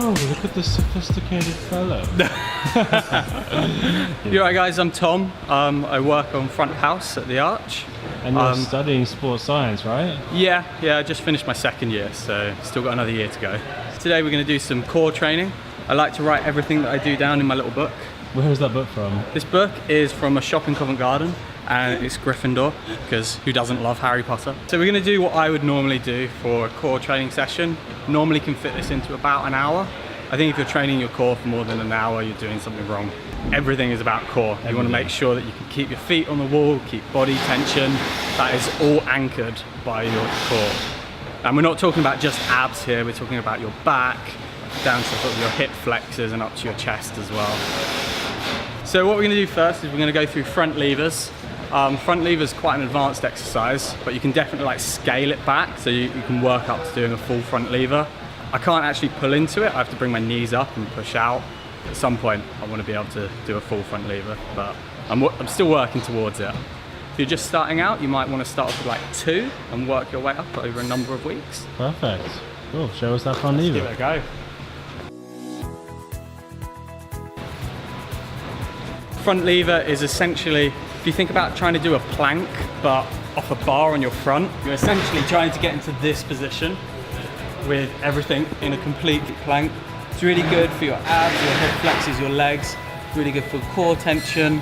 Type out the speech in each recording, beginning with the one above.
Whoa, look at the sophisticated fellow. You alright guys, I'm Tom. I work on front of house at the Arch. And you're studying sports science, right? Yeah, I just finished my second year, so still got another year to go. Today we're going to do some core training. I like to write everything that I do down in my little book. Where is that book from? This book is from a shop in Covent Garden, and it's Gryffindor, because who doesn't love Harry Potter? So we're going to do what I would normally do for a core training session. Normally can fit this into about an hour. I think if you're training your core for more than an hour, you're doing something wrong. Everything is about core. You want to make sure that you can keep your feet on the wall, keep body tension. That is all anchored by your core. And we're not talking about just abs here, we're talking about your back, down to sort of your hip flexors and up to your chest as well. So what we're going to do first is we're going to go through front levers. Front lever is quite an advanced exercise, but you can definitely like scale it back so you can work up to doing a full front lever. I can't actually pull into it, I have to bring my knees up and push out. At some point I want to be able to do a full front lever, but I'm still working towards it. If you're just starting out, you might want to start off with like 2 and work your way up over a number of weeks. Perfect. Cool, show us that front lever. Let's give it a go. Front lever is essentially, if you think about trying to do a plank but off a bar on your front, you're essentially trying to get into this position with everything in a complete plank. It's really good for your abs, your hip flexors, your legs. Really good for core tension.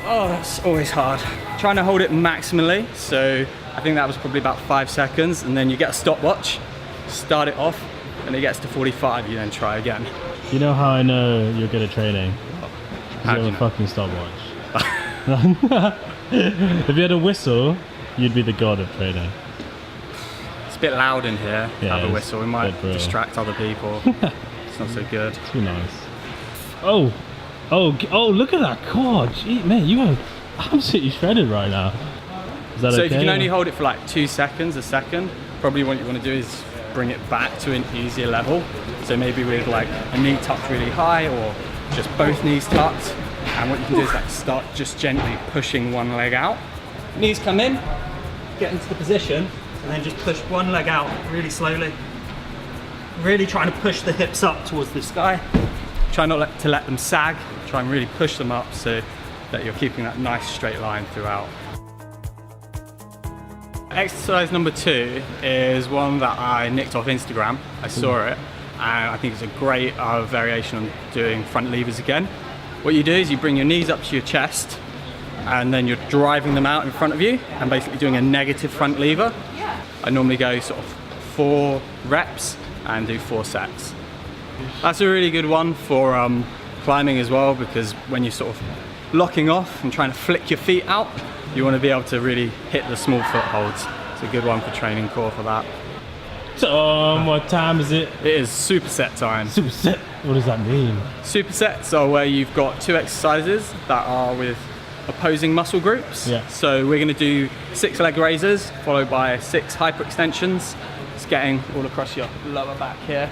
Oh, that's always hard. Trying to hold it maximally, so I think that was probably about 5 seconds, and then you get a stopwatch, start it off, and it gets to 45, you then try again. You know how I know you're good at training? How You do have you a fucking stopwatch. If you had a whistle, you'd be the god of training. It's a bit loud in here, Yeah, have a whistle, it might bit distract other people. It's not so good. Too nice. Oh, look at that core. Gee, man, you are absolutely shredded right now. Is that So okay? if you can only hold it for like 2 seconds, a second, probably what you want to do is bring it back to an easier level. So maybe with like a knee tucked really high, or just both knees tucked. And what you can do is like start just gently pushing one leg out. Knees come in, get into the position, and then just push one leg out really slowly. Really trying to push the hips up towards the sky. Try not to let them sag. Try and really push them up so that you're keeping that nice straight line throughout. Exercise number 2 is one that I nicked off Instagram. I saw it, and I think it's a great variation on doing front levers again. What you do is you bring your knees up to your chest, and then you're driving them out in front of you and basically doing a negative front lever. I normally go sort of 4 reps and do 4 sets. That's a really good one for climbing as well, because when you're sort of locking off and trying to flick your feet out, you want to be able to really hit the small footholds. It's a good one for training core for that. Tom, what time is it? It is superset time. Superset. What does that mean? Supersets are where you've got 2 exercises that are with opposing muscle groups. Yeah. So we're going to do 6 leg raises followed by 6 hyperextensions. It's getting all across your lower back here,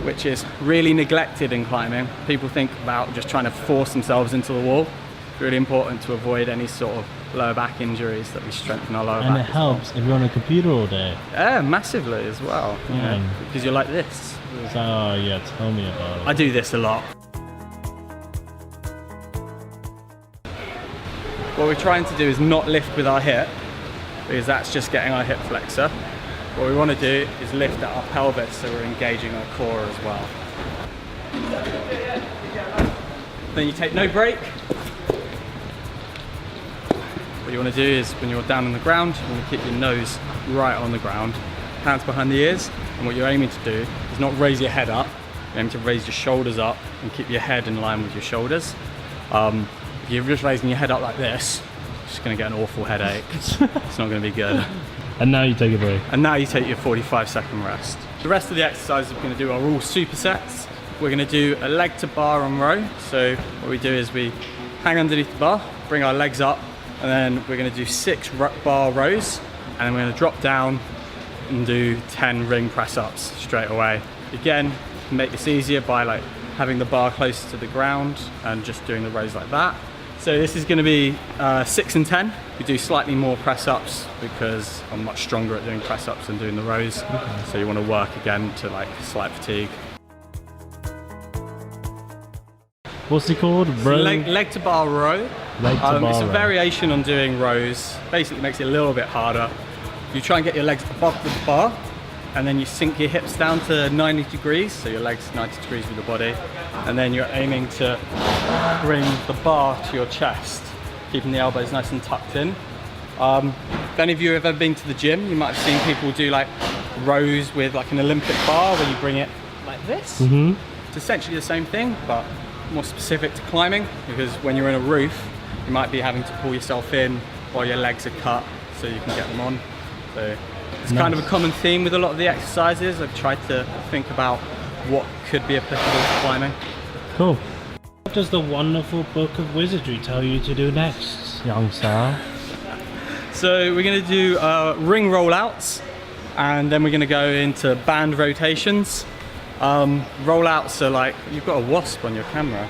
which is really neglected in climbing. People think about just trying to force themselves into the wall. It's really important to avoid any sort of lower back injuries, that we strengthen our lower back. And it helps if you're on a computer all day. Yeah, massively as well. You know, Mm. because you're like this. Oh yeah, tell me about it. I do this a lot. What we're trying to do is not lift with our hip, because that's just getting our hip flexor. What we want to do is lift at our pelvis, so we're engaging our core as well. Then you take no break. What you want to do is, when you're down on the ground, you want to keep your nose right on the ground, hands behind the ears, and what you're aiming to do is not raise your head up, you're aiming to raise your shoulders up and keep your head in line with your shoulders. If you're just raising your head up like this, you're just going to get an awful headache. It's not going to be good. And now you take a break. And now you take your 45-second rest. The rest of the exercises we're going to do are all supersets. We're going to do a leg to bar and row. So what we do is we hang underneath the bar, bring our legs up, and then we're going to do 6 bar rows, and then we're going to drop down and do 10 ring press ups straight away. Again, you can make this easier by like having the bar closer to the ground and just doing the rows like that. So this is going to be 6 and 10. We do slightly more press ups because I'm much stronger at doing press ups than doing the rows. Okay. So you want to work again to like slight fatigue. What's it called? Leg to bar row. Leg to bar it's a row. variation on doing rows. Basically makes it a little bit harder. You try and get your legs above the bar, and then you sink your hips down to 90 degrees, so your legs 90 degrees with the body, and then you're aiming to bring the bar to your chest, keeping the elbows nice and tucked in. If any of you have ever been to the gym, you might have seen people do like rows with like an Olympic bar where you bring it like this. Mm-hmm. It's essentially the same thing, but more specific to climbing, because when you're in a roof, you might be having to pull yourself in while your legs are cut so you can get them on. So it's kind of a common theme with a lot of the exercises. I've tried to think about what could be applicable to climbing. Cool. What does the wonderful book of wizardry tell you to do next, young sir? So we're going to do ring rollouts, and then we're going to go into band rotations. Rollouts are like, you've got a wasp on your camera.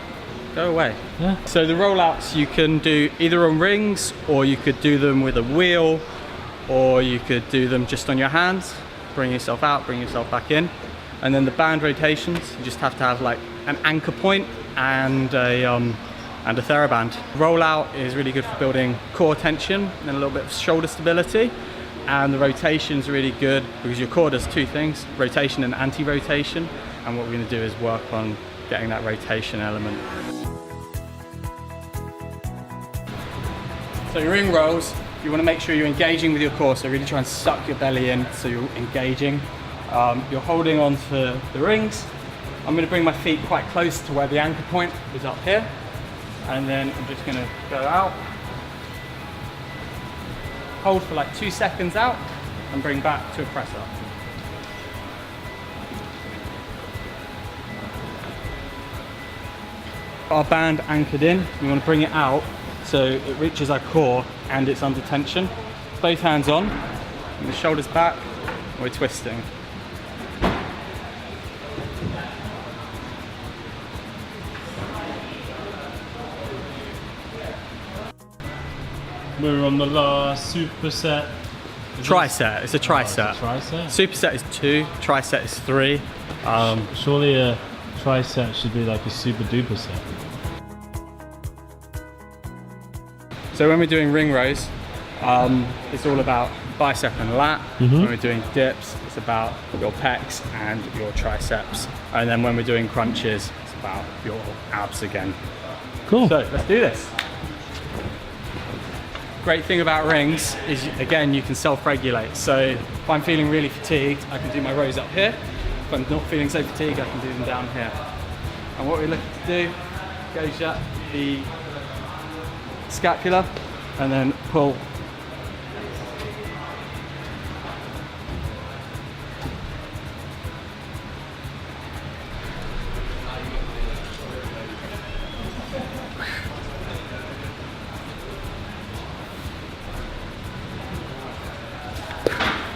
Go away. Yeah. So the rollouts you can do either on rings, or you could do them with a wheel, or you could do them just on your hands. Bring yourself out, bring yourself back in. And then the band rotations, you just have to have like an anchor point and a TheraBand. Rollout is really good for building core tension and a little bit of shoulder stability. And the rotation's really good because your core does two things, rotation and anti-rotation. And what we're going to do is work on getting that rotation element. So your ring rolls, you want to make sure you're engaging with your core, so really try and suck your belly in so you're engaging. You're holding on to the rings. I'm going to bring my feet quite close to where the anchor point is up here. And then I'm just going to go out. Hold for like 2 seconds out and bring back to a press up. Our band anchored in, we want to bring it out so it reaches our core and it's under tension. Both hands on, and the shoulders back, we're twisting. We're on the last superset. Tricep, it's a tricep. Tricep? Superset is 2, tricep is 3. Surely a tricep should be like a super duper set. So when we're doing ring rows, it's all about bicep and lat. Mm-hmm. When we're doing dips, it's about your pecs and your triceps. And then when we're doing crunches, it's about your abs again. Cool. So let's do this. Great thing about rings is, again, you can self-regulate. So if I'm feeling really fatigued, I can do my rows up here. If I'm not feeling so fatigued, I can do them down here. And what we're looking to do, gauge up the scapula and then pull.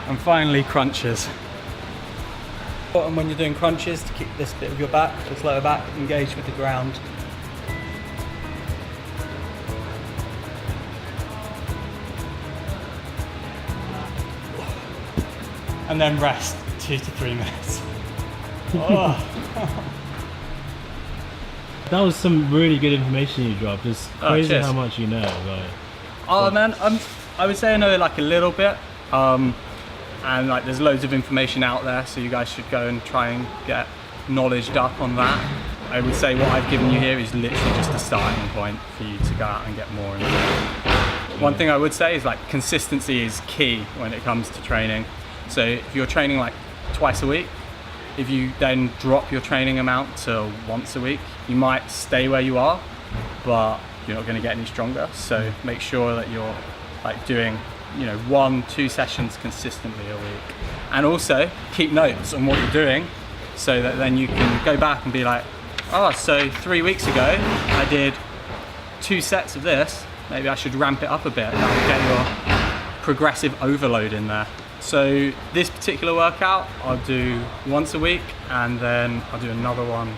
And finally, crunches. And when you're doing crunches, to keep this bit of your back, this lower back, engaged with the ground. And then rest 2 to 3 minutes. Oh. That was some really good information you dropped. It's crazy cheers. how much you know about it. Oh man, I would say I know like a little bit. And like there's loads of information out there, so you guys should go and try and get knowledged up on that. I would say what I've given you here is literally just a starting point for you to go out and get more into it. One thing I would say is like consistency is key when it comes to training. So if you're training like twice a week, if you then drop your training amount to once a week, you might stay where you are, but you're not going to get any stronger. So make sure that you're like doing 1-2 sessions consistently a week, and also keep notes on what you're doing so that then you can go back and be like, oh, so 3 weeks ago I did 2 sets of this, maybe I should ramp it up a bit. That will get your progressive overload in there. So this particular workout I'll do once a week, and then I'll do another one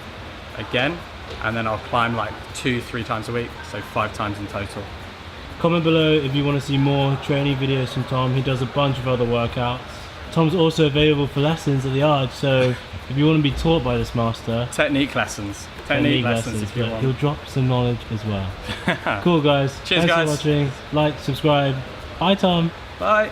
again and then I'll climb like 2-3 times a week, so 5 times in total. Comment below if you want to see more training videos from Tom. He does a bunch of other workouts. Tom's also available for lessons at the Arch, so if you want to be taught by this master, Technique lessons. Technique lessons if you but want. he'll drop some knowledge as well. Cool guys. Cheers, Thanks guys. for watching. Like, subscribe. Bye Tom. Bye.